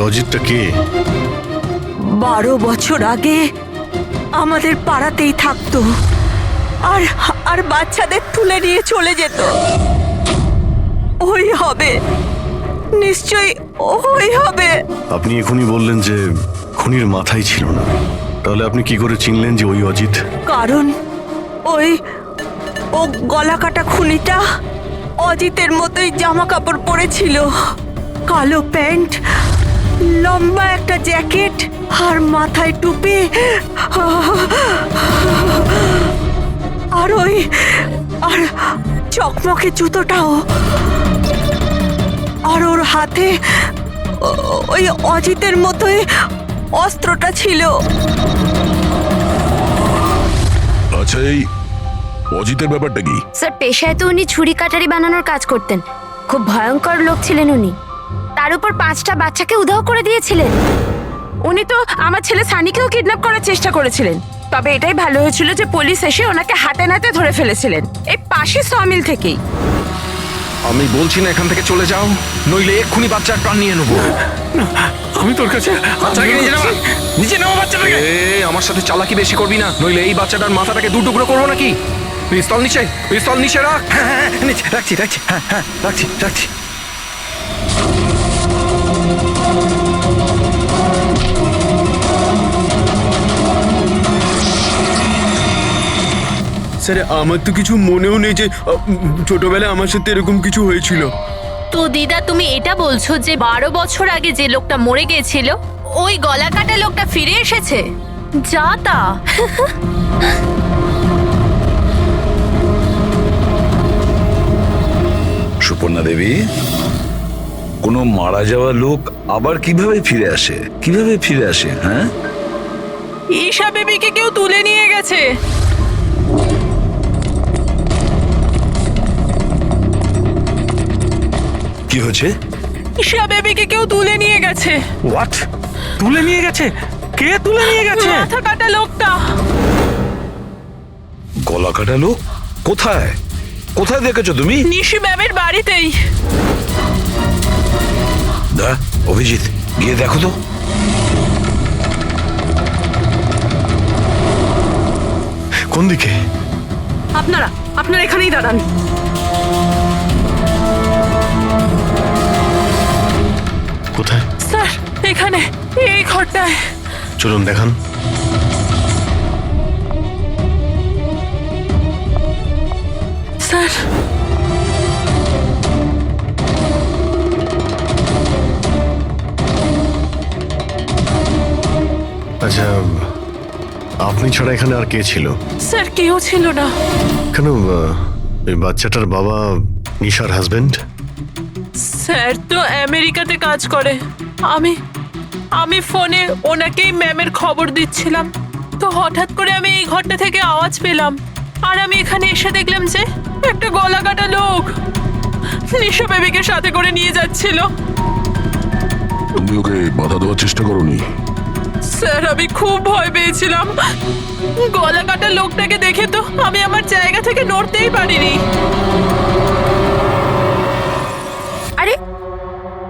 অজিতটা কে? 12 বছর আগে আমাদের পাড়াতেই থাকতো, আর আর বাচ্চাদের তুলে নিয়ে চলে যেত। ওই হবে, নিশ্চয়ই ওই হবে। আপনি এখনই বললেন যে খুনির মাথাই ছিল না, তাহলে আপনি কি করে চিনলেন যে ওই অজিত? কারণ ও গলা কাটা খুনিটা অজিতের মতোই জামা কাপড় পরেছিল, কালো প্যান্ট, লম্বা একটা জ্যাকেট আর মাথায় টুপি, আর আর চকমকে জুতোটাও, আর ওর হাতে ওই অজিতের মতোই অস্ত্রটা ছিল। আচ্ছা, এই অজিতের ব্যাপারটা কি? স্যার, পেশায় তো উনি ছুরি কাটারি বানানোর কাজ করতেন। খুব ভয়ঙ্কর লোক ছিলেন উনি। তার উপর 5টা বাচ্চাকে উধাও করে দিয়েছিলেন। উনি তো আমার ছেলে সানিকেও কিডন্যাপ করার চেষ্টা করেছিলেন। তবে এটাই ভালো হয়েছিল যে পুলিশ এসে ওনাকে হাতে নাতে ধরে ফেলেছিলেন, এই পাশে সমিল থেকেই। আমি বলছি না এখান থেকে চলে যাও, নইলে এক্ষুনি বাচ্চার প্রাণ নিয়ে নেবো। আমি তোর কাছে বাচ্চাটাকে নিচে নামা বাচ্চাটাকে। আমার সাথে চালাকি বেশি করবি না, নইলে এই বাচ্চাটার মাথাটাকে 2 টুকরো করবো নাকি। পিস্তল নিচে রাখ। হ্যাঁ, নিচে রাখছি। হ্যাঁ, রাখছি। স্যার, আমার তো কিছু মনেও নেই যে ছোটবেলায় আমার সাথে এরকম কিছু হয়েছিল। তো দিদা, তুমি এটা বলছো যে 12 বছর আগে যে লোকটা মরে গিয়েছিল ওই গলা কাটা লোকটা ফিরে এসেছে? যা তা। সুপর্ণা দেবী, কোনো মারা যাওয়া লোক আবার কিভাবে ফিরে আসে? হ্যাঁ, ঈশা বেবিকে কেউ তুলে নিয়ে গেছে। কি হয়েছে? ঈশা বেবিকে কেউ তুলে নিয়ে গেছে। হোয়াট? তুলে নিয়ে গেছে? কে তুলে নিয়ে গেছে? মাথা কাটা লোকটা। গলা কাটা লোক? কোথায় দেখেছো তুমি? নিশি ম্যামের বাড়িতেই। অভিজিৎ, গিয়ে দেখো তো। কোন দিকে? আপনারা এখানেই দাঁড়ান। কোথায়? স্যার, এখানে, এই ঘরটায়। চলুন দেখান। স্যার, আচ্ছা, আপনি ছাড়া এখানে আর কে ছিল? স্যার কেউ ছিল না। কেন, এই বাচ্চাটার বাবা নিশার হাজবেন্ড? স্যার তো আমেরিকাতে কাজ করে। আমি ফোনে ওনাকেই ম্যামের খবর দিচ্ছিলাম, তো হঠাৎ করে আমি এই ঘরটা থেকে আওয়াজ পেলাম, আর আমি এখানে এসে দেখলাম যে একটা গলা কাটা লোক নিশা বেবিকে সাথে করে নিয়ে যাচ্ছিল। তুমি ওকে বাধা দেওয়ার চেষ্টা করোনি? স্যার, আমি খুব ভয় পেয়েছিলাম। গলা কাটা লোকটাকে দেখে তো আমি আমার জায়গা থেকে নড়তেই পারিনি।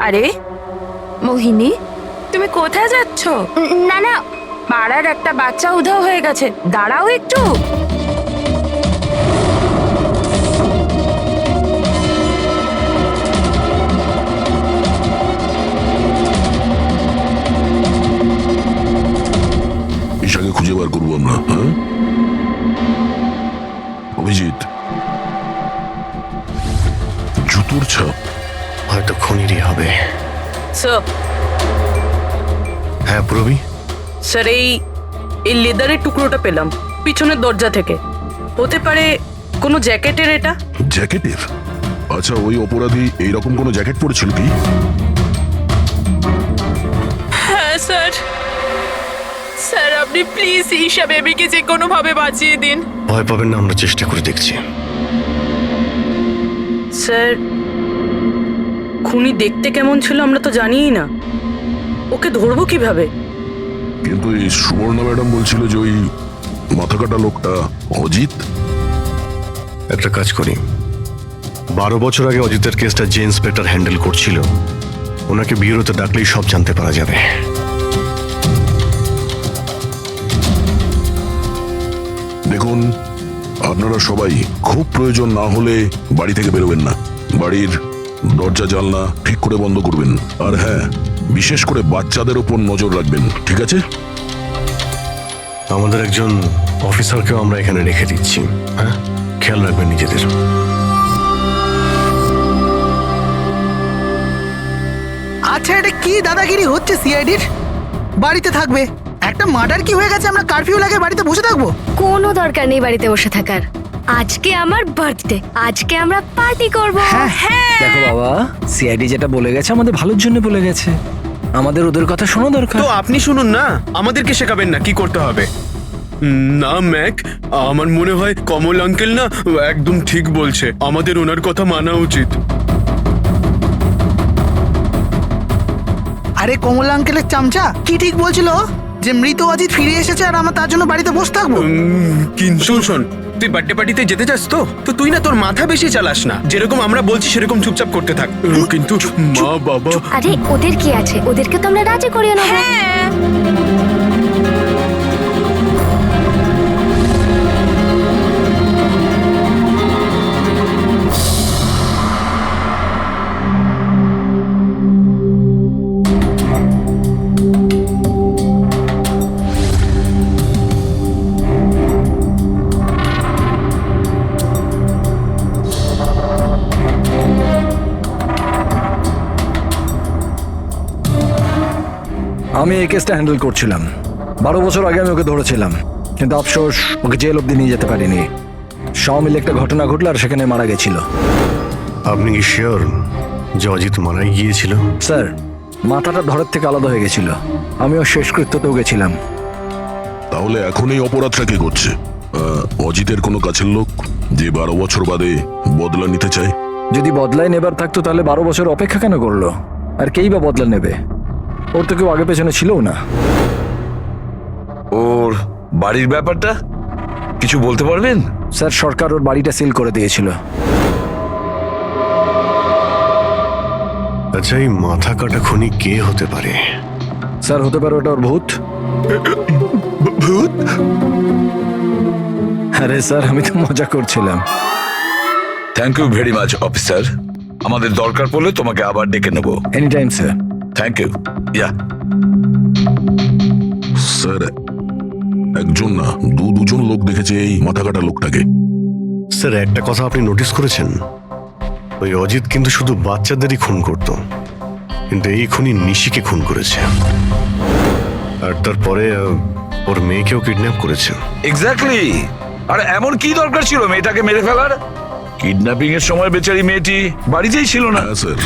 আরে মোহিনী, তুমি কোথায় যাচ্ছ? না, পাড়ার একটা বাচ্চা উধাও হয়ে গেছে, দাঁড়াও একটু। ঈশাকে খুঁজে বার করবো আমরা। হ্যাঁ, অভিজিৎ, জুতোর ছাপ হয়তো খুনিরই হবে। স্যার, হ্যাঁ প্রবি, স্যার এই লেদারের টুকরোটা পেলাম পিছনের দরজা থেকে। হতে পারে কোনো জ্যাকেটের এটা। জ্যাকেটের? আচ্ছা, ওই অপরাধী এইরকম কোনো জ্যাকেট পরেছিল কি? হ্যাঁ স্যার। স্যার, আপনি প্লিজ ঈশা বেবিকে যে কোনো ভাবে বাঁচিয়ে দিন। ভয় পাবেন না, আমরা চেষ্টা করে দেখছি। স্যার, খুনি দেখতে কেমন ছিল আমরা তো জানিই না, ওকে ধরবো কিভাবে? কিন্তু এই সুবর্ণা ম্যাডাম বলছিল যে ওই মাথা কাটা লোকটা অজিত। একটা কাজ করি, 12 বছর আগে অজিতের কেসটা যে ইন্সপেক্টর হ্যান্ডেল করছিল ওনাকে বিয়ের হতে ডাকলেই সব জানতে পারা যাবে। দেখুন, আপনারা সবাই খুব প্রয়োজন না হলে বাড়ি থেকে বেরোবেন না। বাড়ির দরজা জানলা ঠিক করে বন্ধ করবেন। আর হ্যাঁ, বিশেষ করে বাচ্চাদের উপর নজর রাখবেন, ঠিক আছে? আমাদের একজন অফিসারকেও আমরা এখানে রেখে দিচ্ছি। হ্যাঁ, খেয়াল রাখবেন নিজেদের। আচ্ছা, এটা কি দাদাগিরি হচ্ছে সিআইডির? বাড়িতে থাকবে, একটা মার্ডার কি হয়ে গেছে, আমরা কারফিউ লাগে বাড়িতে বসে থাকবো? কোনো দরকার নেই বাড়িতে বসে থাকার। আজকে আমার বার্থডে, আজকে আমরা পার্টি করব। হ্যাঁ, দেখো বাবা, সিআইডি যেটা বলে গেছে আমাদের ভালোর জন্য বলে গেছে, আমাদের ওদের কথা শোনা দরকার। তো আপনি শুনুন না, আমাদেরকে শেখাবেন না কি করতে হবে। না ম্যাক, আমার মনে হয় কমল আঙ্কেল না একদম ঠিক বলছে, আমাদের ওনার কথা মানা উচিত। আরে কমলা আঙ্কেলের চামচা কি ঠিক বলছিল যে মৃত অজিত ফিরে এসেছে আর আমরা তার জন্য বাড়িতে বসে থাকবো? কিন্তু শোন, তুই বার্থডে পার্টিতে যেতে চাস তো তুই না তোর মাথা বেশি চালাস না, যেরকম আমরা বলছি সেরকম চুপচাপ করতে থাক। কিন্তু মা বাবা, আরে ওদের কি আছে, ওদেরকে তো আমরা রাজি করিয়ে নেব। আমি এই কেসটা হ্যান্ডেল করছিলাম। 12 বছর আগে আমি ওকে ধরেছিলাম, কিন্তু আফসোস ওকে জেল অব্দি নিয়ে যেতে পারিনি। সব মিলে একটা ঘটনা ঘটলো আর সেখানে মারা গেছিল। আপনি কি শিওর যে অজিত মারাই গিয়েছিল? স্যার, মাথাটা ধরের থেকে আলাদা হয়ে গেছিল। আমিও শেষকৃত্যতেও গেছিলাম। তাহলে এখন এই অপরাধটা কে করছে? অজিতের কোনো কাছের লোক যে 12 বছর বাদে বদলা নিতে চায়? যদি বদলায় নেবার থাকতো তাহলে 12 বছর অপেক্ষা কেন করলো? আর কেই বা বদলা নেবে? ওর তো কেউ আগে পেছনে ছিলও না। ওর বাড়ির ব্যাপারটা কিছু বলতে পারবেন? স্যার, সরকার ওর বাড়িটা সিল করে দিয়েছিল। আচ্ছা, এই মাথা কাটা খুনি কে হতে পারে? স্যার, হতে পারে ওটা ওর ভূত। আরে স্যার, আমি তো মজা করছিলাম। Thank you very much officer, আমাদের দরকার পড়লে তোমাকে আবার ডেকে নেব। Any time sir. Thank you. Yeah sir, একজন না দুজন লোক দেখেছে এই মাথা কাটা লোকটাকে। স্যার, একটা কথা আপনি নোটিস করেছেন? ওই অজিত কিন্তু শুধু বাচ্চাদেরই খুন করত, কিন্তু এই খুনি নিশিকে খুন করেছে। আর তারপরে ওর মেয়েকেও কিডন্যাপ করেছে। এক্স্যাক্টলি। আর এমন কি দরকার ছিল মেয়েটাকে মেরে ফেলার? কিডন্যাপিং এর সময় বেচারি মেয়েটি বাড়িতেই ছিল না। হ্যাঁ স্যার,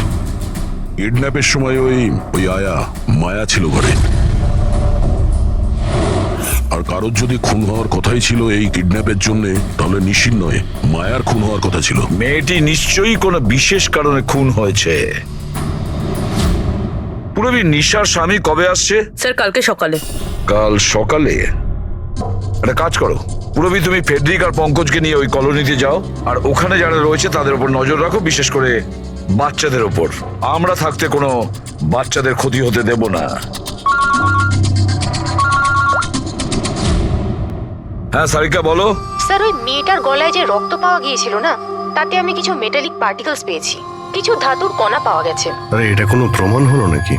কিডন্যাপের সময় ওই আয়া মায়া ছিল ঘরে। আর কারোর যদি খুন হওয়ার কথাই ছিল এই কিডন্যাপের জন্য, তাহলে নিশ্চিত নয় মায়ার খুন হওয়ার কথা ছিল। মেয়েটি নিশ্চয়ই কোনো বিশেষ কারণে খুন হয়েছে। পুরবী, নিশার স্বামী কবে আসছে? স্যার, কালকে সকালে। কাল সকালে? একটা কাজ করো পুরবী, তুমি ফেডরিক আর পঙ্কজকে নিয়ে ওই কলোনিতে যাও, আর ওখানে যারা রয়েছে তাদের উপর নজর রাখো, বিশেষ করে বাচ্চাদের ওপর। আমরা থাকতে কোনো বাচ্চাদের ক্ষতি হতে দেব না। হ্যাঁ সারিকা, বলো। স্যার, ওই মেয়েটার গলায় যে রক্ত পাওয়া গিয়েছিল না, তাতে আমি কিছু মেটালিক পার্টিকেলস পেয়েছি, কিছু ধাতুর কণা পাওয়া গেছে। আরে এটা কোনো প্রমাণ হলো নাকি?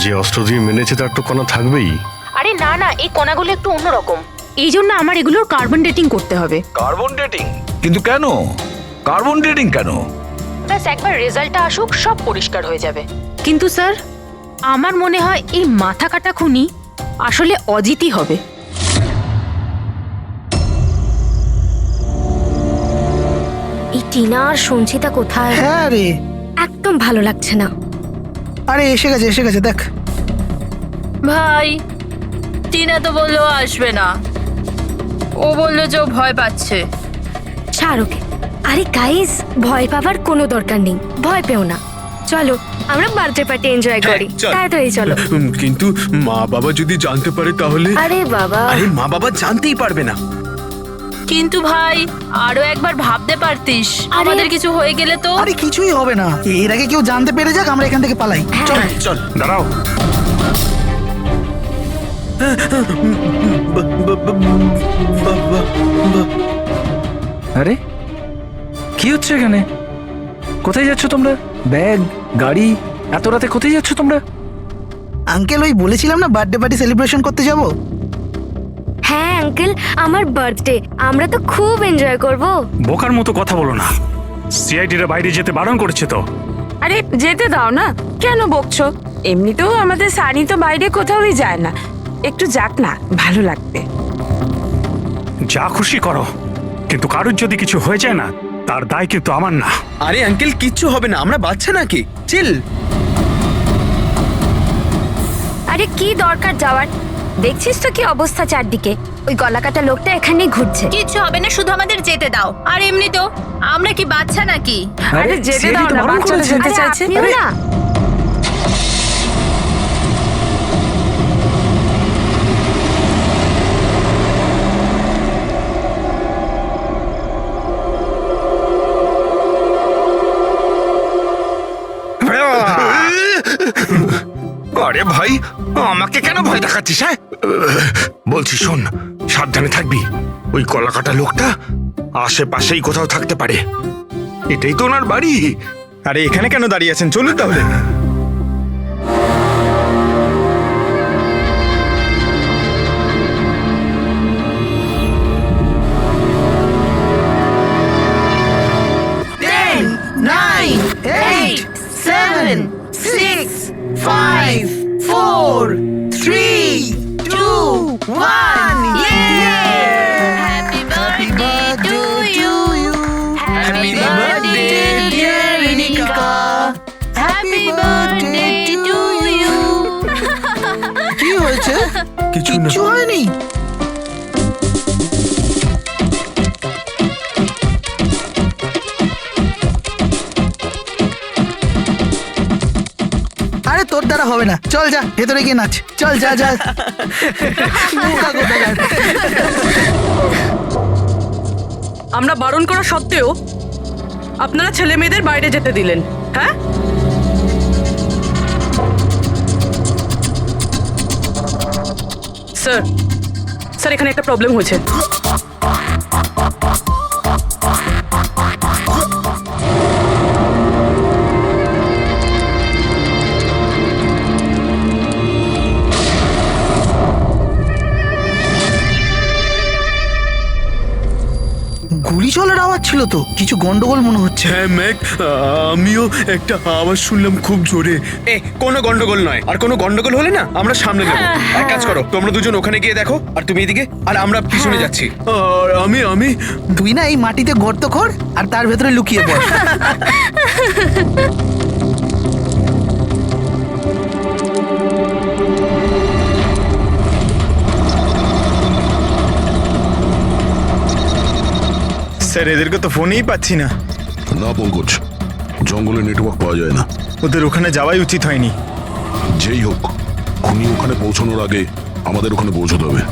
যে অস্ত্র দিয়ে মেরেছে তার তো কণা থাকবেই। আরে না না, এই কণাগুলো একটু অন্যরকম। এই জন্য আমার এগুলোর কার্বন ডেটিং করতে হবে। Carbon dating? কিন্তু কেন কার্বন ডেটিং কেন? ব্যাস একবার রেজাল্টটা আসুক, সব পরিষ্কার হয়ে যাবে। কিন্তু স্যার, আমার মনে হয় এই মাথা কাটা খুনি আসলে অজিতই হবে। এই টিনা আর সঞ্চিতা কোথায়? হ্যাঁ রে, একদম ভালো লাগছে না। আরে এসে গেছে দেখ। ভাই, টিনা তো বললো আসবে না, ও বললো যে ও ভয় পাচ্ছে। ছাড় ওকে। আরে গাইস, ভয় পাবার কোনো দরকার নেই, ভয় পেও না। চলো আমরা বার্থডে পার্টি এনজয় করি, চল। তাড়াতাড়ি চলো। কিন্তু মা বাবা যদি জানতে পারে তাহলে? আরে বাবা, আরে মা বাবা জানতেই পারবে না। কিন্তু ভাই আরো একবার ভাবতে পারতিস আমাদের কিছু হয়ে গেলে তো। আরে কিছুই হবে না, এর আগে কেউ জানতে পেরে যাক, আমরা এখান থেকে পালাই। চল চল দাঁড়াও। আরে কি হচ্ছে এখানে? কোথায় যাচ্ছ তোমরা? ব্যাগ, গাড়ি, এত রাতে কোথায় যাচ্ছ তোমরা? আঙ্কেল, ওই বলেছিলাম না বার্থডে পার্টি সেলিব্রেশন করতে যাব। হ্যাঁ আঙ্কেল, আমার বার্থডে, আমরা তো খুব এনজয় করব। বোকার মতো কথা বলো না, সিআইডিরা বাইরে যেতে বারণ করেছে তো। আরে যেতে দাও না, কেন বকছো? এমনিতেও আমাদের সানি তো বাইরে কোথাওই যায় না, একটু যাক না, ভালো লাগবে। যা খুশি করো, কিন্তু কারোর যদি কিছু হয়ে যায় না, তার দায় কিন্তু আমার না। আরে আঙ্কেল কিচ্ছু হবে না, আমরা বাচ্চা নাকি, চিল। আরে কি দরকার যাওয়ার? দেখছিস তো কি অবস্থা চারদিকে, ওই গলাকাটা লোকটা এখানেই ঘুরছে। কিচ্ছু হবে না, শুধু আমাদের যেতে দাও। আর এমনি তো আমরা কি বাচ্চা নাকি? আরে যেতে দাও না, বাচ্চারা যেতে আরে চাইছে। আপনিও না। আরে ভাই, আমাকে কেন ভয় দেখাচ্ছিস? হ্যাঁ বলছি শোন, সাবধানে থাকবি। ওই কলাকাটা লোকটা আশেপাশেই কোথাও থাকতে পারে, এটাই তো ওনার বাড়ি। আরে এখানে কেন দাঁড়িয়ে আছেন, চলুন তাহলে। Happy birthday to you. Happy birthday dear Renika. Happy birthday to you. কি হয়েছে? কিচ্ছু হয়নি। আরে তোর দ্বারা হবে না, চল যা ভেতরে গিয়ে নাচ, চল যা যা। বোকা কোথাকার। আমরা বারণ করা সত্ত্বেও আপনারা ছেলে মেয়েদের বাইরে যেতে দিলেন, হ্যাঁ? স্যার, স্যার এখানে একটা প্রবলেম হয়েছে। গুলি চলার আওয়াজ ছিল তো, কিছু গন্ডগোল মনে হচ্ছে। হ্যাঁ ম্যাক, আমিও একটা আওয়াজ শুনলাম খুব জোরে। কোনো গন্ডগোল নয়, আর কোনো গন্ডগোল হলে না আমরা সামনে যাবো। এক কাজ করো, তোমরা দুজন ওখানে গিয়ে দেখো, আর তুমি এদিকে, আর আমরা পিছনে যাচ্ছি। আর আমি তুই না এই মাটিতে গর্ত কর আর তার ভেতরে লুকিয়ে পড়। স্যার এদেরকে তো ফোনেই পাচ্ছি না। না পঙ্কজ, জঙ্গলে নেটওয়ার্ক পাওয়া যায় না। ওদের ওখানে যাওয়াই উচিত হয়নি। যেই হোক, খুনি ওখানে পৌঁছানোর আগে আমাদের ওখানে পৌঁছতে হবে।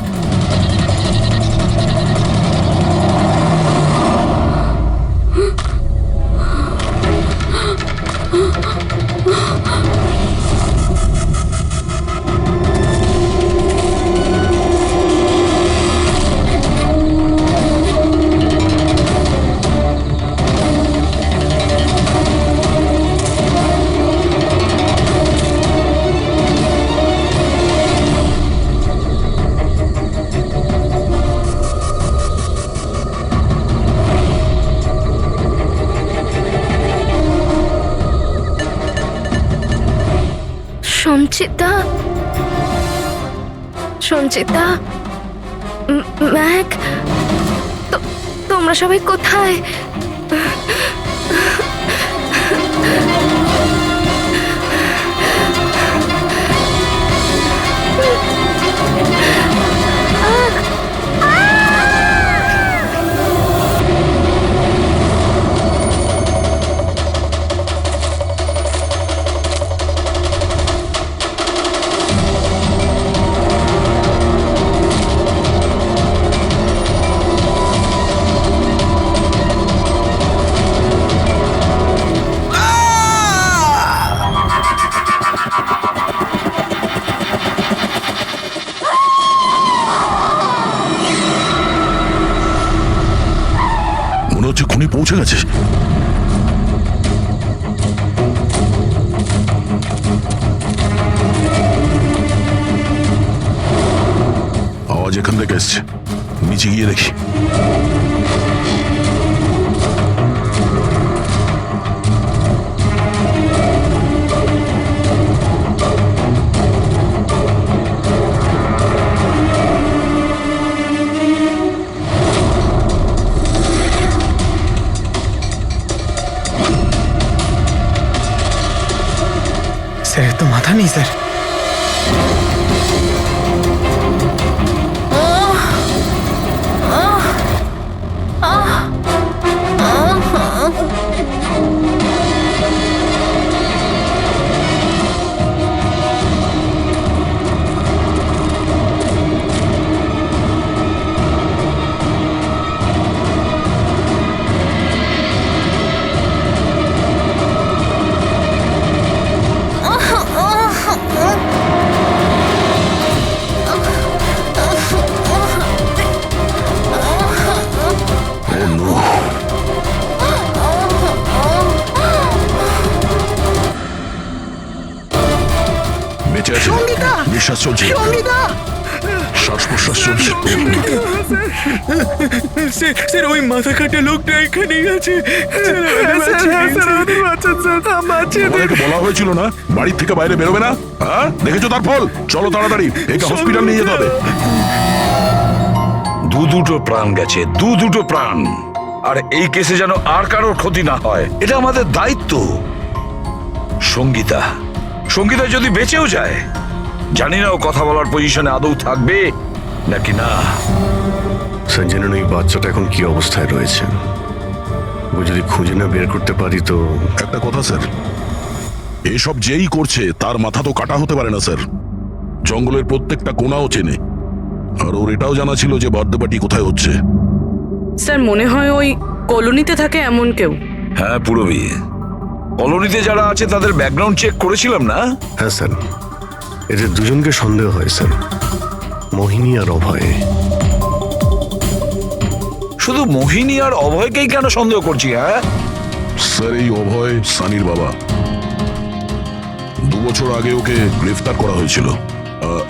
সঞ্চিতা, সঞ্চিতা, ম্যাক, তোমরা সবাই কোথায়? আওয়াজ এখান থেকে এসছে, নিচে গিয়ে দেখি। স্যার তো মাথা নেই স্যার। বেঁচে আছে, সঙ্গীতা! নিঃশ্বাস চলছে, সঙ্গীতা! শ্বাস প্রশ্বাস চলছে। স্যার ওই মাথা কাটা লোকটা এখানেই আছে। তোমাদেরকে বলা হয়েছিল না বাড়ির থেকে বাইরে বেরোবে না? হ্যাঁ, দেখেছো তার ফল। চলো তাড়াতাড়ি, একে হসপিটাল নিয়ে যেতে হবে। দুটো প্রাণ গেছে, দুটো প্রাণ। আর এই কেসে যেন আর কারোর ক্ষতি না হয়, এটা আমাদের দায়িত্ব। সঙ্গীতা সঙ্গীতা যদি বেঁচেও যায়, জানি না ও কথা বলার পজিশনে আদৌ থাকবে নাকি না। স্যার জানেন ওই বাচ্চাটা এখন কি অবস্থায় রয়েছে? ও যদি খুঁজে না বের করতে পারি তো। একটা কথা স্যার, এসব যেই করছে তার মাথা তো কাটা হতে পারে না স্যার। জঙ্গলের প্রত্যেকটা কোণাও চেনে, আর ওর এটাও জানা ছিল যে বার্থডে পার্টি কোথায় হচ্ছে। স্যার মনে হয় ওই কলোনিতে থাকে এমন কেউ। হ্যাঁ পুরবী, কলোনিতে যারা আছে তাদের ব্যাকগ্রাউন্ড চেক করেছিলাম না? হ্যাঁ স্যার, এদের দুজনকে সন্দেহ হয় স্যার, মোহিনী আর অভয়। শুধু মোহিনী আর অভয়কেই কেন সন্দেহ করছি? হ্যাঁ স্যার, এই অভয় সানির বাবা। 2 বছর আগে ওকে গ্রেফতার করা হয়েছিল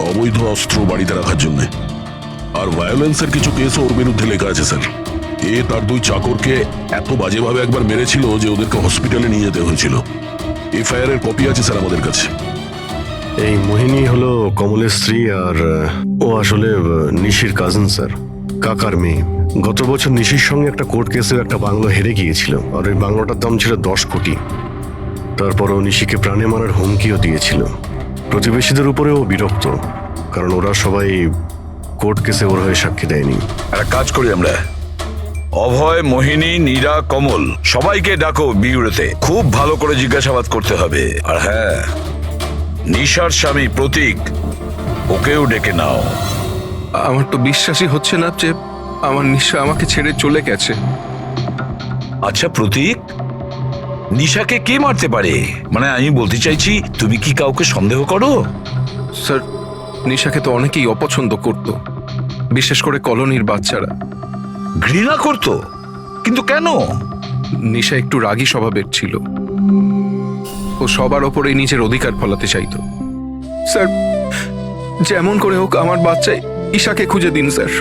অবৈধ অস্ত্র বাড়িতে রাখার জন্য। আর ভায়োলেন্সের কিছু কেস ওর বিরুদ্ধে লেখা আছে স্যার। এ তার 2 চাকরকে এত বাজেভাবে একবার মেরেছিল যে ওদেরকে হসপিটালে নিয়ে যেতে হয়েছিল। এফআইআর এর কপি আছে স্যার আমাদের কাছে। এই মোহিনী হলো কমলের স্ত্রী, আর ও আসলে নিশির কাজিন স্যার, কাকার মেয়ে। গত বছর নিশির সঙ্গে একটা কোর্ট কেসে একটা বাংলো হেরে গিয়েছিল, আর ওই বাংলোটার দাম ছিল 10 কোটি। তারপর ও নিশিকে প্রাণে মারার হুমকিও দিয়েছিল। প্রতিবেশীদের উপরেও বিরক্ত, কারণ ওরা সবাই কোর্ট কেসে ওর হয়ে সাক্ষী দেয়নি। একটা কাজ করি আমরা, অভয়, মোহিনী, নীরা, কমল সবাইকে ডাকো বিউরোতে। খুব ভালো করে জিজ্ঞাসাবাদ করতে হবে। আর হ্যাঁ, নিশার স্বামী প্রতীক, ওকেও ডেকে নাও। আমার তো বিশ্বাসই হচ্ছে না যে আমার নিশা আমাকে ছেড়ে চলে গেছে। আচ্ছা প্রতীক, নিশাকে কে মারতে পারে? মানে আমি বলতে চাইছি, তুমি কি কাউকে সন্দেহ করো? স্যার, নিশাকে তো অনেকেই অপছন্দ করত, বিশেষ করে কলোনির বাচ্চারা। ঘৃণা করতো? কিন্তু কেন? নিশা একটু রাগী স্বভাবের ছিল। ও সবার ওপরেই নিজের অধিকার ফলাতে চাইতো। স্যার, যেমন করে হোক আমার বাচ্চাই ঈশাকে খুঁজে দিন স্যার।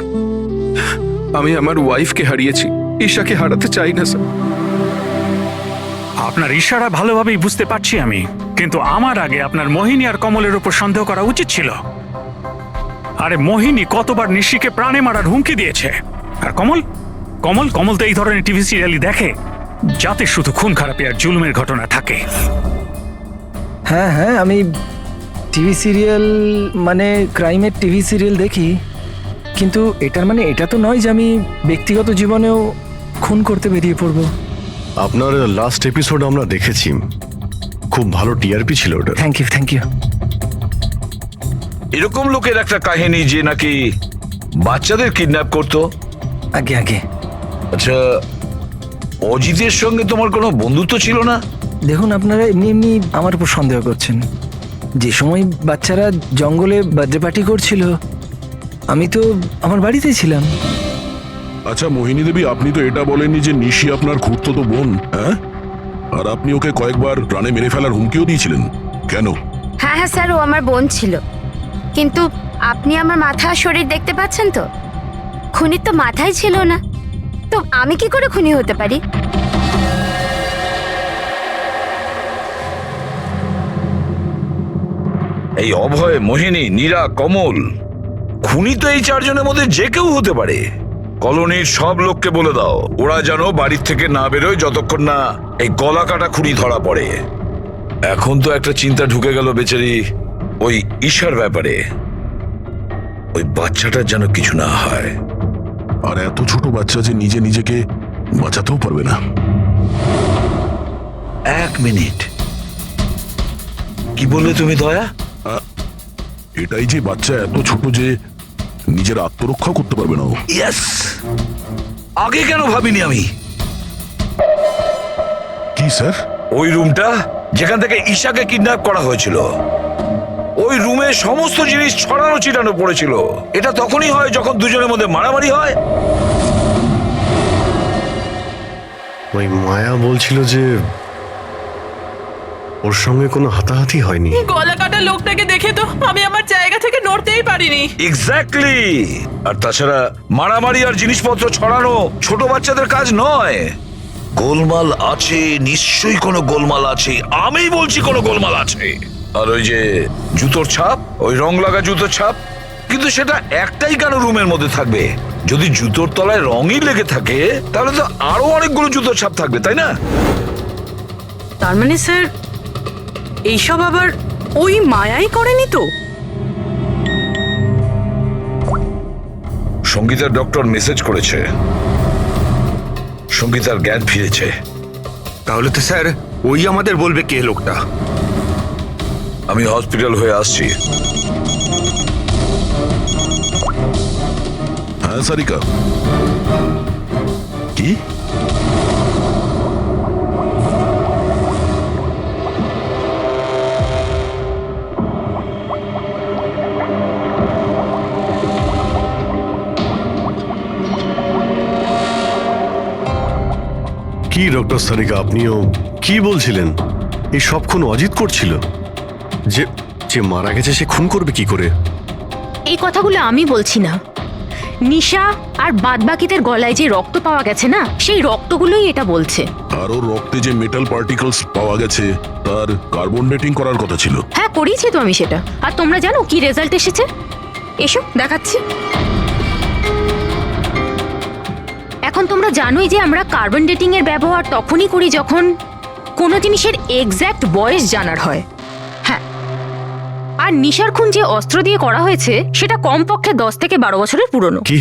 আমি আমার ওয়াইফকে হারিয়েছি, ঈশাকে হারাতে চাই না স্যার। আপনার ইশারা ভালোভাবেই বুঝতে পারছি আমি, কিন্তু আমার আগে আপনার মোহিনী আর কমলের উপর সন্দেহ করা উচিত ছিল। আরে মোহিনী কতবার নিশিকে প্রাণে মারার হুমকি দিয়েছে, আর কমল কমল কমল তো এই ধরনের টিভি সিরিয়ালই দেখে, যাতে শুধু খুন খারাপি আর জুলুমের ঘটনা থাকে। হ্যাঁ হ্যাঁ, আমি টিভি সিরিয়াল মানে ক্রাইমের টিভি সিরিয়াল দেখি, কিন্তু এটার মানে এটা তো নয় যে আমি ব্যক্তিগত জীবনেও খুন করতে বেরিয়ে পড়ব। আপনার লাস্ট এপিসোড আমরা দেখেছি, খুব ভালো টিআরপি ছিল ওটা। Thank you thank you. এরকম লোকের একটা কাহিনী যে নাকি বাচ্চাদের কিডন্যাপ করতো। আগে আগে। আচ্ছা, অজিতের সঙ্গে তোমার কোনো বন্ধুত্ব ছিল না? দেখুন, আপনারা এমনি এমনি আমার উপর সন্দেহ করছেন। যে সময় বাচ্চারা জঙ্গলে বার্থডে পার্টি করছিল, আমি তো আমার বাড়িতেই ছিলাম। আচ্ছা মোহিনী দেবী, আপনি তো এটা বলেননি যে নিশি আপনার খুড়তুতো বোন? হ্যাঁ, আর আপনি ওকে কয়েকবার প্রাণে মেরে ফেলার হুমকিও দিয়েছিলেন, কেন? হ্যাঁ হ্যাঁ স্যার, ও আমার বোন ছিল। কিন্তু আপনি আমার মাথা আর শরীর দেখতে পাচ্ছেন তো? খুনির তো মাথাই ছিল না, তো আমি কি করে খুনি হতে পারি? এই অভয়, মোহিনী, নীরা, কমল, খুনি তো এই চারজনের মধ্যে যে কেউ হতে পারে। কলোনির সব লোককে বলে দাও ওরা যেন বাড়ির থেকে না বেরোয় যতক্ষণ না এই গলা কাটা খুনি ধরা পড়ে। এখন তো একটা চিন্তা ঢুকে গেল বেচারি ওই ঈশার ব্যাপারে। ওই বাচ্চাটার যেন কিছু না হয়। আর এত ছোট বাচ্চা যে নিজে নিজেকে বাঁচাতেও পারবে না। 1 মিনিট, কি বললে তুমি দয়া? এটাই যে বাচ্চা এত ছোট যে নিজের আত্মরক্ষা করতে পারবে না ও। ইয়েস, আগে কেন ভাবিনি আমি? কি স্যার? ওই রুমটা যেখান থেকে ঈশাকে কিডন্যাপ করা হয়েছিল, ওই রুমে সমস্ত জিনিস ছড়ানো ছিটানো পড়েছিল। এটা তখনই হয় যখন দুজনের মধ্যে মারামারি হয়। ওই মায়া বলছিল যে ওর সঙ্গে কোনো হাতাহাতি হয়নি। গলা কাটা লোকটাকে দেখে তো আমি আমার জায়গা থেকে নড়তেই পারিনি। এক্স্যাক্টলি। আর তাছাড়া মারামারি আর জিনিসপত্র ছড়ানো ছোট বাচ্চাদের কাজ নয়। গোলমাল আছে, নিশ্চয়ই কোনো গোলমাল আছে। আমি বলছি কোনো গোলমাল আছে। আর ওই যে জুতোর ছাপ, ওই রং লাগা জুতোর ছাপ, কিন্তু সেটা একটাই কেন রুমের মধ্যে থাকবে? যদি জুতোর তলায় রঙই লেগে থাকে তাহলে তো আরো অনেকগুলো জুতোর ছাপ থাকবে, তাই না? তার মানে স্যার এইসব আবার ওই মায়াই করেনি তো? সঙ্গীতার ডক্টর মেসেজ করেছে, সঙ্গীতার জ্ঞান ফিরেছে। তাহলে তো স্যার ওই আমাদের বলবে কে লোকটা। আমি হসপিটাল হয়ে আসছি। হ্যাঁ সারিকা, কি? কি ডক্টর সারিকা, আপনিও কি বলছিলেন? এই সব খুন অজিত করছিল? যে যে মারা গেছে সে খুন করবে কি করে? এই কথাগুলো আমি বলছি না, নিশা আর বাদবাকিদের গলায় যে রক্ত পাওয়া গেছে না, সেই রক্তগুলোই এটা বলছে। আর ওর রক্তে যে মেটাল পার্টিকলস পাওয়া গেছে তার কার্বন ডেটিং করার কথা ছিল। হ্যাঁ, করিয়েছি তো আমি সেটা। আর তোমরা জানো কি রেজাল্ট এসেছে? এসো দেখাচ্ছি। এখন তোমরা জানোই যে আমরা কার্বন ডেটিং এর ব্যবহার তখনই করি যখন কোনো জিনিসের এক্স্যাক্ট বয়স জানার হয়। হ্যাঁ, আর নিশার খুন যে অস্ত্র দিয়ে করা হয়েছে সেটা কমপক্ষে 10 থেকে 12 বছরের পুরনো। কি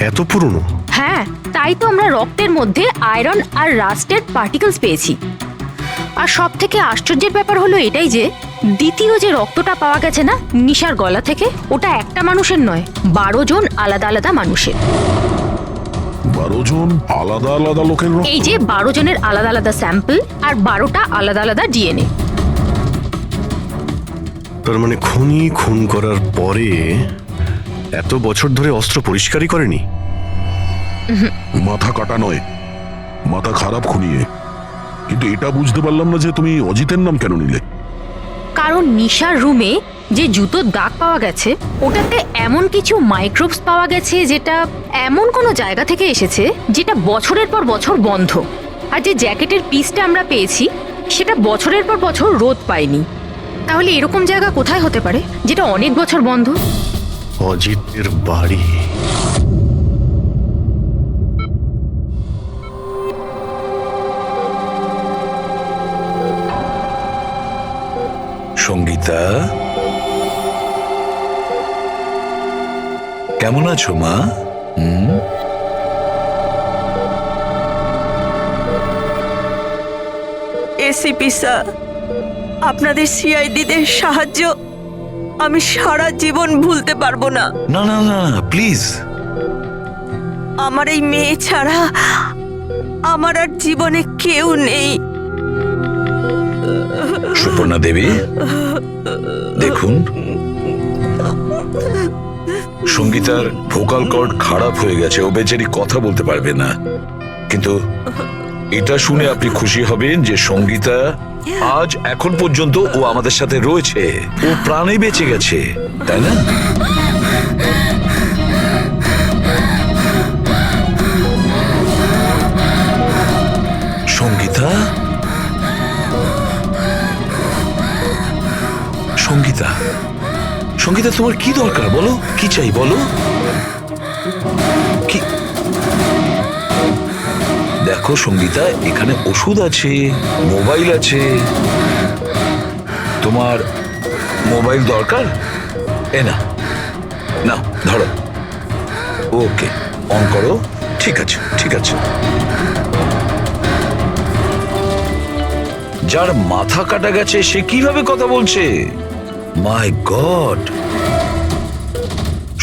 এত পুরনো? হ্যাঁ, তাই তো আমরা রক্তের মধ্যে আয়রন আর রাস্টের পার্টিকেলস পেয়েছি। আর সব থেকে আশ্চর্যের ব্যাপার হলো এটাই যে দ্বিতীয় যে রক্তটা পাওয়া গেছে না নিশার গলা থেকে, ওটা একটা মানুষের নয়, 12 জন আলাদা আলাদা মানুষের। 12 জন আলাদা আলাদা লোকের রক্ত? এই যে 12 জনের আলাদা আলাদা স্যাম্পল আর 12টা আলাদা আলাদা ডিএনএ। তার মানে খুনি খুন করার পরে এত বছর ধরে অস্ত্র পরিষ্কারই করেনি? মাথা কাটা নয়, মাথা খারাপ খুনিয়ে। কিন্তু এটা বুঝতে পারলাম না যে তুমি অজিতের নাম কেন নিলে? কারণ নিশার রুমে যে জুতোর দাগ পাওয়া গেছে ওটাতে এমন কিছু মাইক্রোবস পাওয়া গেছে যেটা এমন কোনো জায়গা থেকে এসেছে যেটা বছরের পর বছর বন্ধ। আর যে জ্যাকেটের পিসটা আমরা পেয়েছি সেটা বছরের পর বছর রোদ পায়নি। তাহলে এরকম জায়গা কোথায় হতে পারে যেটা অনেক বছর বন্ধ? অজিতের বাড়ি। সঙ্গীতা, কেমন আছো মা? এসিপি স্যার, আপনাদের সিআইডিদের সাহায্য আমি সারা জীবন ভুলতে পারবো না। না না না, প্লিজ। আমার এই মেয়ে ছাড়া আমার আর জীবনে কেউ নেই। সুপর্ণা দেবী, দেখুন সঙ্গীতার ভোকাল কর্ড খারাপ হয়ে গেছে, ও বেচারি কথা বলতে পারবে না। কিন্তু এটা শুনে আপনি খুশি হবেন যে সঙ্গীতা আজ এখন পর্যন্ত ও আমাদের সাথে রয়েছে, ও প্রাণে বেঁচে গেছে, তাই না? সঙ্গীতা, সঙ্গীতা, সঙ্গীতা, তোমার কি দরকার বলো, কি চাই বলো? কি? দেখো সঙ্গীতা, এখানে ওষুধ আছে, মোবাইল আছে। তোমার মোবাইল দরকার? এ না, না ধরো। ওকে, অন করো। ঠিক আছে, ঠিক আছে। যার মাথা কাটা গেছে সে কিভাবে কথা বলছে? মাই গড!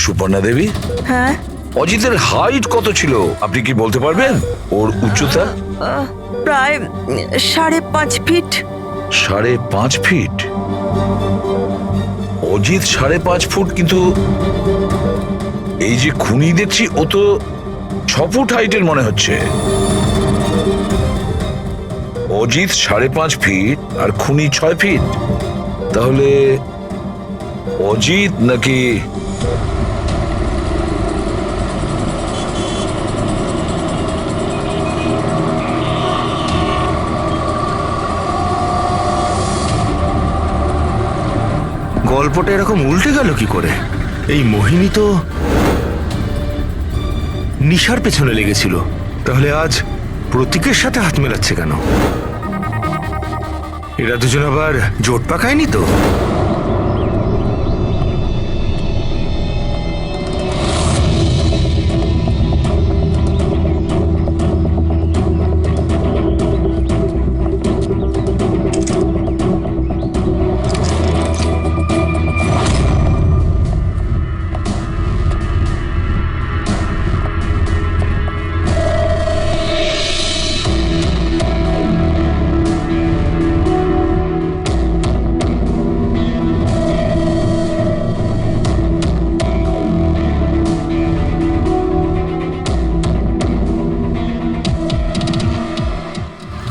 সুপর্ণা দেবী, হ্যাঁ, অজিতের হাইট কত ছিল আপনি কি বলতে পারবেন? ওর উচ্চতা? প্রায় 5.5 ফিট। 5.5 ফিট? অজিত 5.5 ফুট, কিন্তু এই যে খুনি দেখছি ও তো 6 ফুট হাইটের মনে হচ্ছে। অজিত 5.5 ফিট আর খুনি 6 ফিট, তাহলে অজিত নাকি? গল্পটা এরকম উল্টে গেল কি করে? এই মোহিনী তো নিশার পেছনে লেগেছিল, তাহলে আজ প্রতীকের সাথে হাত মেলাচ্ছে কেন? এরা দুজন আবার জোট পাকায়নি তো?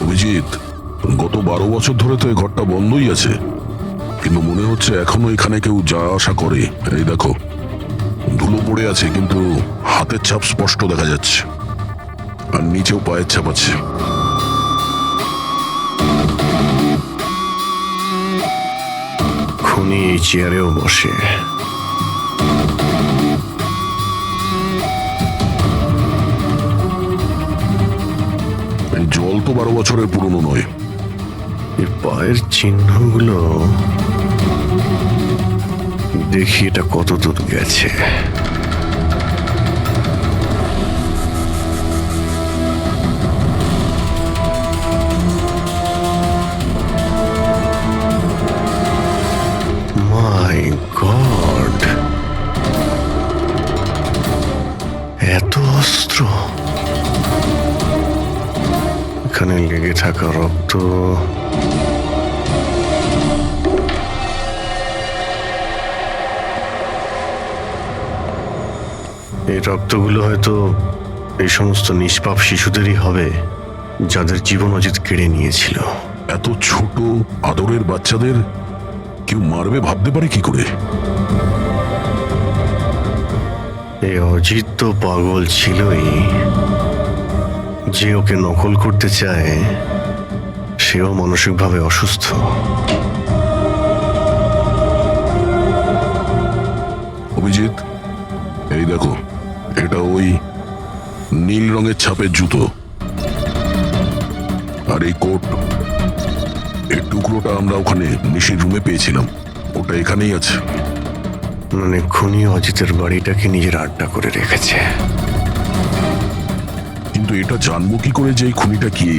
অভিজিৎ, গত 12 বছর ধরে তো এই ঘরটা বন্ধই আছে, কিন্তু মনে হচ্ছে এখনো এখানে কেউ যা আসা করে। এই দেখো, ধুলো পড়ে আছে, কিন্তু হাতের ছাপ স্পষ্ট দেখা যাচ্ছে, আর নিচেও পায়ের ছাপ আছে। খুনি এই চেয়ারেও বসে। এই জল তো 12 বছরের পুরনো নয়। এর পায়ের চিহ্নগুলো দেখি এটা কত দূর গেছে। মাই গড, এত অস্ত্র! এখানে লেগে থাকা রক্ত, এই রক্তগুলো হয়তো এই সমস্ত নিষ্পাপ শিশুদেরই হবে যাদের জীবন অজিত কেড়ে নিয়েছিল। এত ছোট আদরের বাচ্চাদের কেউ মারবে ভাবতে পারে কি করে? এই অজিত তো পাগল ছিলই, যে ওকে নকল করতে চায় সেও মানসিকভাবে অসুস্থ। অভিজিৎ, এই দেখো, এটা ওই নীল রঙের ছাপের জুতো, আর এই কোট, এই টুকরোটা আমরা ওখানে নিশির রুমে পেয়েছিলাম, ওটা এখানেই আছে। মানে খুনি অজিতের বাড়িটাকে নিজের আড্ডা করে রেখেছে। কিন্তু এটা জানবো কি করে যে এই খুনিটা কি?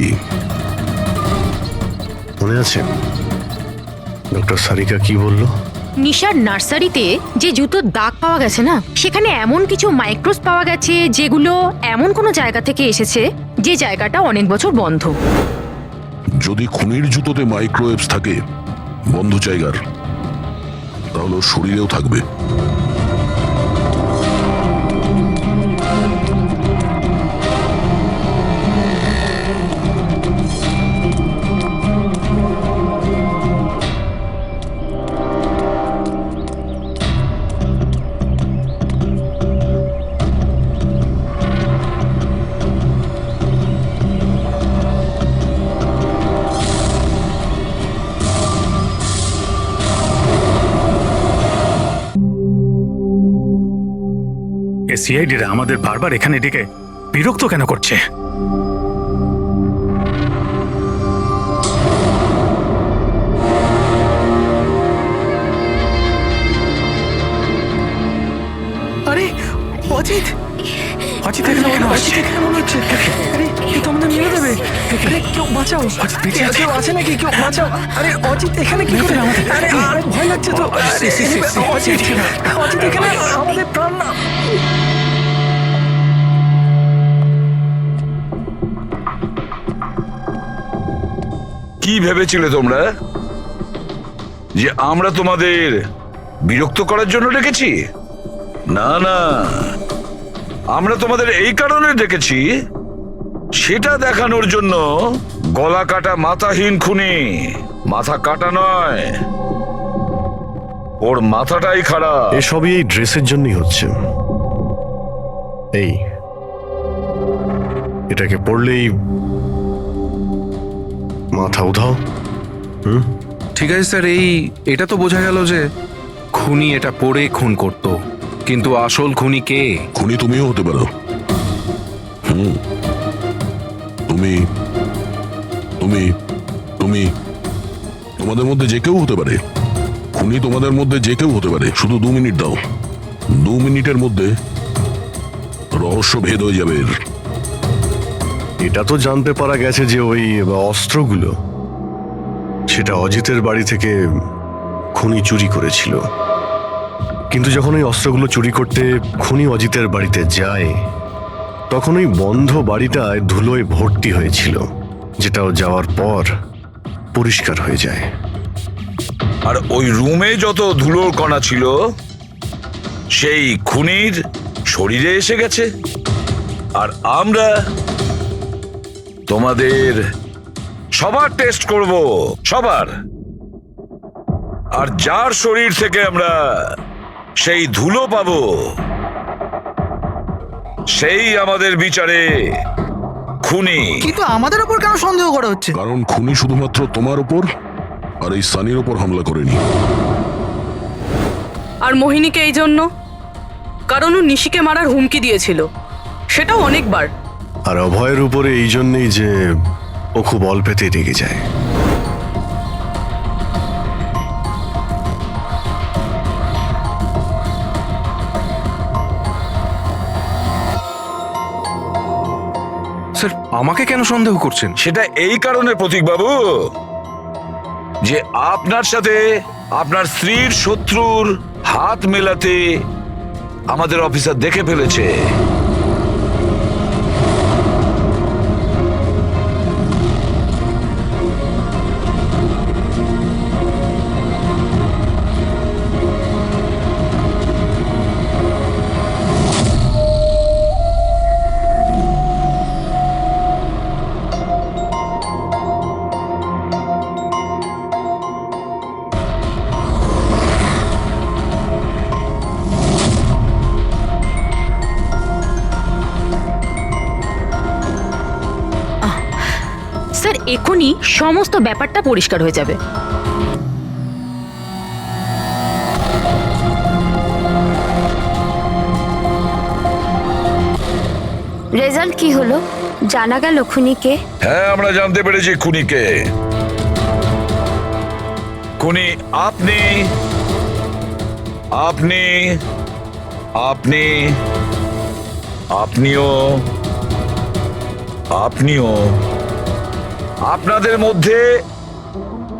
মনে আছে ডক্টর সারিকা কি বলল? নিশার নার্সারিতে যে জুতোর দাগ পাওয়া গেছে না, সেখানে এমন কিছু মাইক্রোস পাওয়া গেছে যেগুলো এমন কোনো জায়গা থেকে এসেছে যে জায়গাটা অনেক বছর বন্ধ। যদি খুনির জুতোতে মাইক্রোওয়েভস থাকে বন্ধ জায়গার, তাহলে ওর শরীরেও থাকবে। সিআইডিরা আমাদের বারবার এখানে ডেকে বিরক্ত কেন করছে? আরে অজিত, অজিত এখানে মনে হচ্ছে। আরে কেউ তো আমাদের মেরে দেবে। আরে কেউ বাঁচাও, কেউ আছে নাকি? কেউ বাঁচাও। আরে অজিত এখানে কি করে? আরে আরে ভয় লাগছে তো। অজিত এখানে আমাদের প্রাণ না। কি ভেবেছিলে তোমরা যে আমরা তোমাদের বিরক্ত করার জন্য ডেকেছি? না না, আমরা তোমাদের এই কারণে ডেকেছি, সেটা দেখানোর জন্য গলা কাটা মাথাহীন খুনি, মাথা কাটা নয়, ওর মাথাটাই খারাপ। এসবই এই ড্রেসের জন্যই হচ্ছে। এই এটাকে পড়লেই মাথা উধাও। ঠিক আছে স্যার, এটা তো বোঝা গেল যে খুনি এটা পরে খুন করত, কিন্তু আসল খুনি কে? খুনি তুমিও হতে পারো। তুমি তুমি তুমি তোমাদের মধ্যে যে কেউ হতে পারে। খুনি তোমাদের মধ্যে যে কেউ হতে পারে। শুধু 2 মিনিট দাও, 2 মিনিটের মধ্যে রহস্য ভেদ হয়ে যাবে। এটা তো জানতে পারা গেছে যে ওই অস্ত্রগুলো সেটা অজিতের বাড়ি থেকে খুনি চুরি করেছিল। কিন্তু যখন ওই অস্ত্রগুলো চুরি করতে খুনি অজিতের বাড়িতে যায়, তখন ওই বন্ধ বাড়িটায় ধুলোয় ভর্তি হয়েছিল, যেটাও যাওয়ার পর পরিষ্কার হয়ে যায়। আর ওই রুমে যত ধুলোর কণা ছিল সেই খুনির শরীরে এসে গেছে। আর আমরা তোমাদের সবার টেস্ট করব, সবার। আর যার শরীর থেকে আমরা সেই ধুলো পাবো, সেই আমাদের বিচারে খুনি। কিন্তু আমাদের উপর কেন সন্দেহ করা হচ্ছে? কারণ খুনি শুধুমাত্র তোমার উপর আর এই সানির উপর হামলা করেনি। আর মোহিনীকে এই জন্য, কারণ ও নিশিকে মারার হুমকি দিয়েছিল, সেটাও অনেকবার। আর অভয়ের উপরে এই জন্যই যে ও খুব অল্পেতেই রেগে যায়। স্যার, আমাকে কেন সন্দেহ করছেন? সেটা এই কারণে প্রতীক বাবু যে আপনার সাথে আপনার স্ত্রীর শত্রুর হাত মেলাতে আমাদের অফিসার দেখে ফেলেছে। স্যার, এখনই সমস্ত ব্যাপারটা পরিষ্কার হয়ে যাবে। রেজাল্ট কি হলো? জানা গেল খুনিকে? হ্যাঁ, আমরা জানতে পেরেছি খুনিকে। খুনি আপনি আপনি আপনি আপনিও আপনিও আপনাদের মধ্যে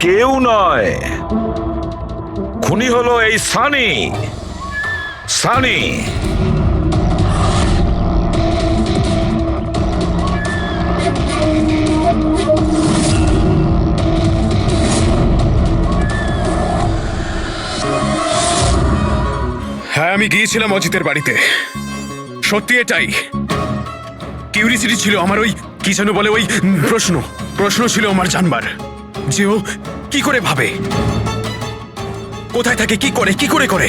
কেউ নয়। খুনি হলো এই সানি। সানি হ্যাঁ, আমি গিয়েছিলাম অজিতের বাড়িতে। সত্যি এটাই। কিউরিসিটি ছিল আমার, ওই কি যেন বলে, ওই প্রশ্ন ছিল আমার জানবার যে ও কি করে ভাবে, কোথায় থাকে, কি করে।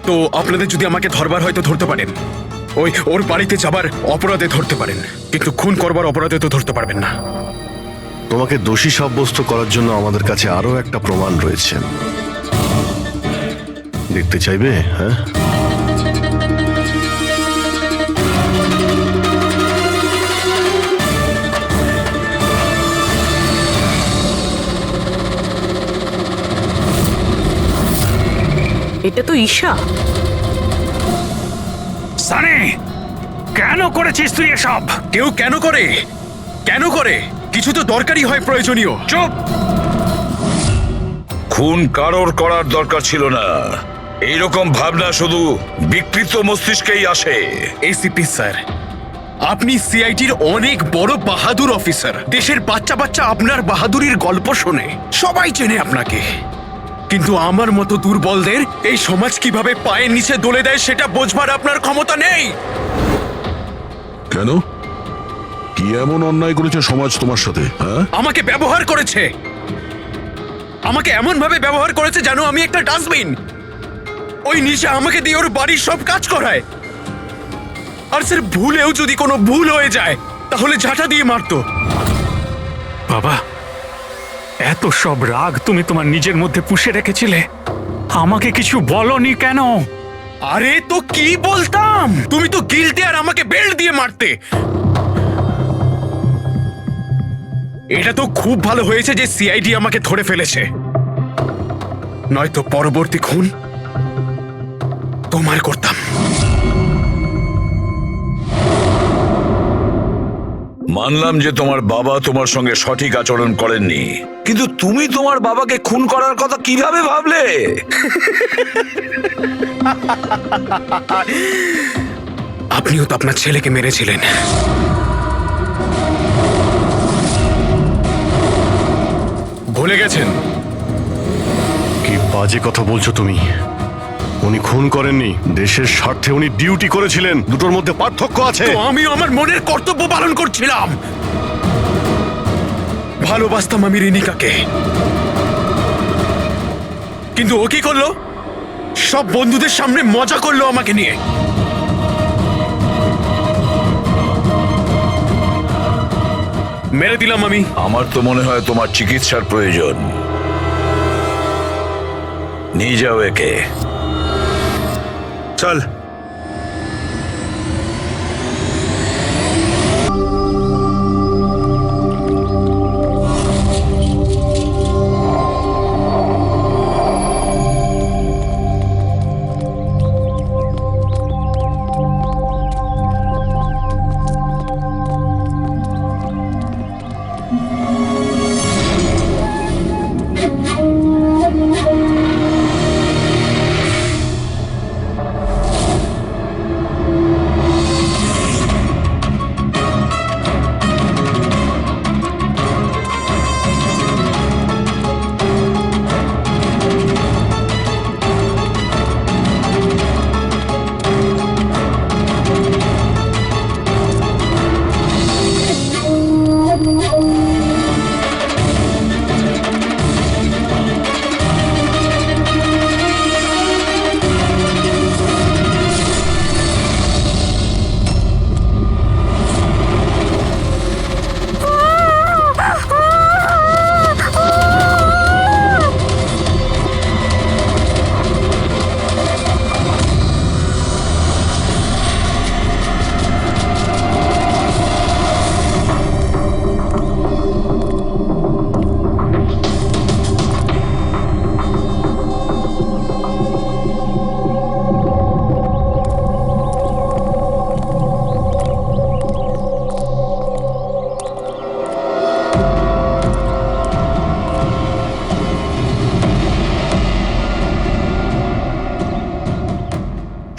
তো আপনাদের যদি আমাকে ধরবার হয়তো ধরতে পারেন, ওর বাড়িতে যাবার অপরাধে ধরতে পারেন, কিন্তু খুন করবার অপরাধে তো ধরতে পারবেন না। তোমাকে দোষী সাব্যস্ত করার জন্য আমাদের কাছে আরো একটা প্রমাণ রয়েছে। দেখতে চাইবে? হ্যাঁ, এটা তো ঈশা। সানি, কেন করেছিস তুই এসব? কেউ কেন করে? কেন করে? কিছু তো দরকারি হয়, প্রয়োজনীয়। চুপ! খুন কারোর করার দরকার ছিল না। এইরকম ভাবনা শুধু বিকৃত মস্তিষ্কেই আসে। এসিপি স্যার, আপনি সিআইটির অনেক বড় বাহাদুর অফিসার। দেশের বাচ্চা বাচ্চা আপনার বাহাদুরির গল্প শোনে, সবাই চেনে আপনাকে। কিন্তু আমার মতো দুর্বলদের এই সমাজ কিভাবে পায়ের নিচে দলে দেয় সেটা বোঝবার আপনার ক্ষমতা নেই। কেন? কি এমন অন্যায় করেছে সমাজ তোমার সাথে? হ্যাঁ, আমাকে ব্যবহার করেছে, আমাকে এমন ভাবে ব্যবহার করেছে যেন আমি একটা ডাস্টবিন। ওই নিশা আমাকে দিয়ে ওর বাড়ির সব কাজ করায়। আর স্যার, ভুলেও যদি কোনো ভুল হয়ে যায় তাহলে ঝাঁটা দিয়ে মারতো। বাবা, এত সব রাগ তুমি তোমার নিজের মধ্যে পুষে রেখেছিলে, আমাকে কিছু বলনি কেন? আরে তো কি বলতাম, তুমি তো গিলতে আর আমাকে বেল্ট দিয়ে মারতে। এটা তো খুব ভালো হয়েছে যে সিআইডি আমাকে ধরে ফেলেছে, নয়তো পরবর্তী খুন তোমার করতাম। মানলাম যে তোমার বাবা তোমার সঙ্গে সঠিক আচরণ করেননি, কিন্তু তুমি তোমার বাবাকে খুন করার কথা কিভাবে ভাবলে? আপনিও তো আপনার ছেলেকে মেরেছিলেন। ভুলে গেছেন? কি বাজে কথা বলছো তুমি? উনি খুন করেননি, দেশের স্বার্থে উনি ডিউটি করেছিলেন। দুটোর মধ্যে পার্থক্য আছে। তো আমিও আমার মনের কর্তব্য পালন করছিলাম। ভালোবাসতাম আমি রিনিকাকে, কিন্তু ও কি করলো? সব বন্ধুদের সামনে মজা করলো আমাকে নিয়ে। মেরে দিলাম আমি। আমার তো মনে হয় তোমার চিকিৎসার প্রয়োজন। নিয়ে যাও একে। চল।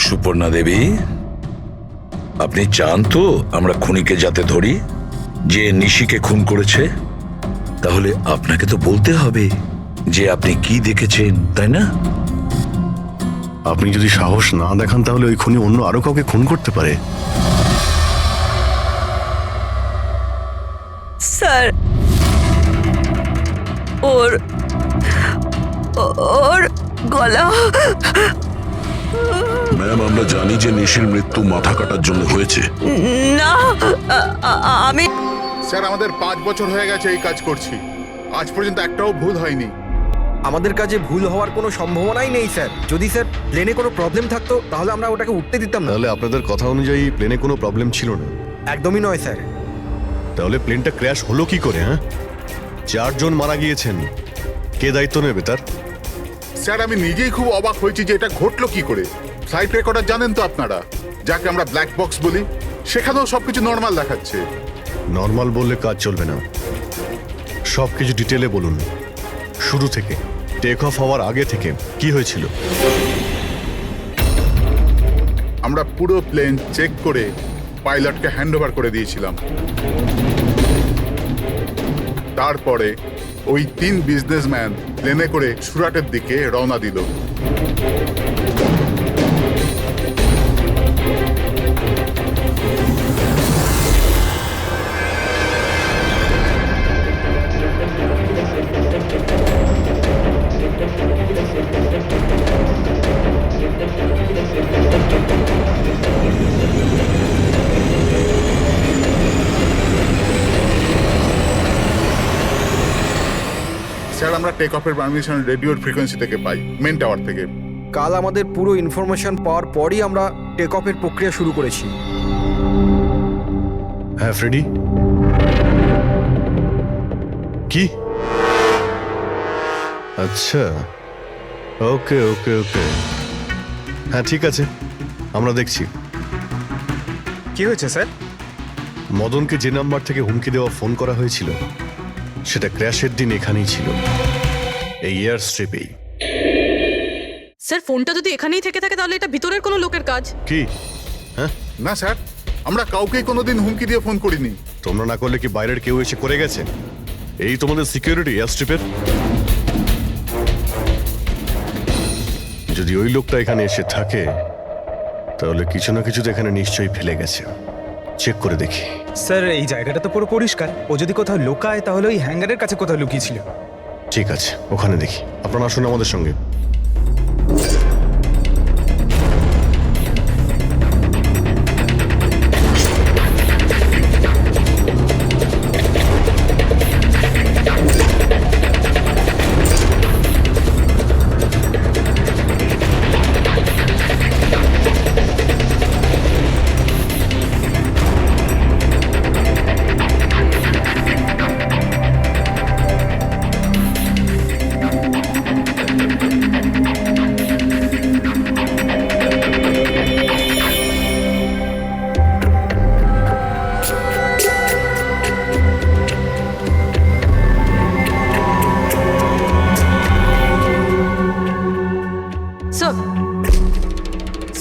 সুপর্ণা দেবী, আপনি চান তো আমরা খুনিকে যাতে ধরি, যে নিশিকে খুন করেছে? তাহলে আপনাকে তো বলতে হবে যে আপনি কি দেখেছেন, তাই না? আপনি যদি সাহস না দেখান তাহলে ওই খুনি অন্য আরো কাউকে খুন করতে পারে। স্যার, ওর ওর গলা। ম্যাম, আমরা জানি যে নিশির মৃত্যু মাথা কাটার জন্য হয়েছে। না, আমি স্যার, আমাদের 5 বছর হয়ে গেছে এই কাজ করছি, আজ পর্যন্ত একটাও ভুল হয়নি। আমাদের কাজে ভুল হওয়ার কোনো সম্ভাবনাই নেই স্যার। যদি স্যার প্লেনে কোনো প্রবলেম থাকতো তাহলে আমরা ওটাকে উঠতে দিতাম না। তাহলে আপনাদের কথা অনুযায়ী প্লেনে কোনো প্রবলেম ছিল না? একদমই নয় স্যার। তাহলে প্লেনটা ক্র্যাশ হলো কি করে? হ্যাঁ, 4 জন মারা গিয়েছেন, কে দায়িত্ব নেবে তার? স্যার আমি নিজেই খুব অবাক হয়েছি যে এটা ঘটলো কি করে। ফ্লাইট রেকর্ডার জানেন তো আপনারা, যাকে আমরা ব্ল্যাক বক্স বলি, সেখানেও সবকিছু নর্মাল দেখাচ্ছে। নর্মাল বললে কাজ চলবে না, সব কিছু ডিটেলে বলুন, শুরু থেকে, টেক অফ হওয়ার আগে থেকে কি হয়েছিল। আমরা পুরো প্লেন চেক করে পাইলটকে হ্যান্ড ওভার করে দিয়েছিলাম। তারপরে ওই 3 বিজনেসম্যান প্লেনে করে সুরাটের দিকে রওনা দিল। স্যার আমরা টেক অফের পারমিশন রেডিওর ফ্রিকোয়েন্সি থেকে পাই, মেন টাওয়ার থেকে। কাল আমাদের পুরো ইনফরমেশন পাওয়ার পরই আমরা টেক অফের প্রক্রিয়া শুরু করেছি। হ্যাঁ ফ্রেডি, কি? আচ্ছা, ওকে ওকে ওকে, হ্যাঁ ঠিক আছে, আমরা দেখছি। কি হয়েছে স্যার? মদনকে যে নাম্বার থেকে হুমকি দেওয়া ফোন করা হয়েছিল সেটা ক্র্যাশের দিন এখানেই ছিল, এই এয়ার স্ট্রিপেই। স্যার ফোনটা যদি এখানেই থেকে থাকে তাহলে এটা ভিতরের কোনো লোকের কাজ। কি? হ্যাঁ না স্যার, আমরা কাউকেই কোনোদিন হুমকি দিয়ে ফোন করিনি। তোমরা না করলে কি বাইরের কেউ এসে করে গেছে? এই তোমাদের সিকিউরিটি এয়ার স্ট্রিপের? যদি ওই লোকটা এখানে এসে থাকে তাহলে কিছু না কিছু তো এখানে নিশ্চয়ই ফেলে গেছে, চেক করে দেখি। স্যার এই জায়গাটা তো পুরো পরিষ্কার, ও যদি কোথাও লুকায় তাহলে ওই হ্যাঙ্গারের কাছে কোথাও লুকিয়েছিল। ঠিক আছে, ওখানে দেখি। আপনারা আসুন আমাদের সঙ্গে।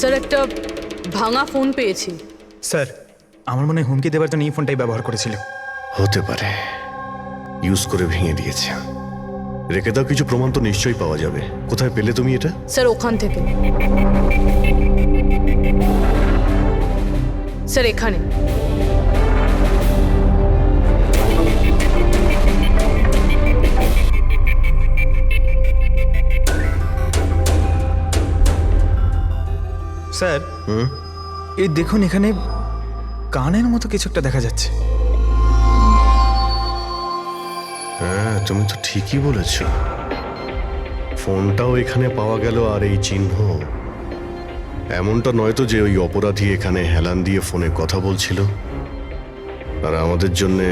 স্যার একটা ভাঙা ফোন পেয়েছি। স্যার আমার মনে হয় হুমকি দেওয়ার জন্য এই ফোনটাই ব্যবহার করেছিল। হতে পারে, ইউজ করে ভেঙে দিয়েছে। রেখে দাও, কিছু প্রমাণ তো নিশ্চয়ই পাওয়া যাবে। কোথায় পেলে তুমি এটা? স্যার ওখান থেকে। স্যার এখানে। স্যার এই দেখুন, এখানে কানের মতো কিছু একটা দেখা যাচ্ছে। হ্যাঁ তুমি তো ঠিকই বলেছ, ফোনটাও এখানে পাওয়া গেল, আর এই চিহ্ন। এমনটা নয় তো যে ওই অপরাধী এখানে হেলান দিয়ে ফোনে কথা বলছিল আর আমাদের জন্যে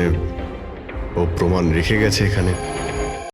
ও প্রমাণ রেখে গেছে এখানে।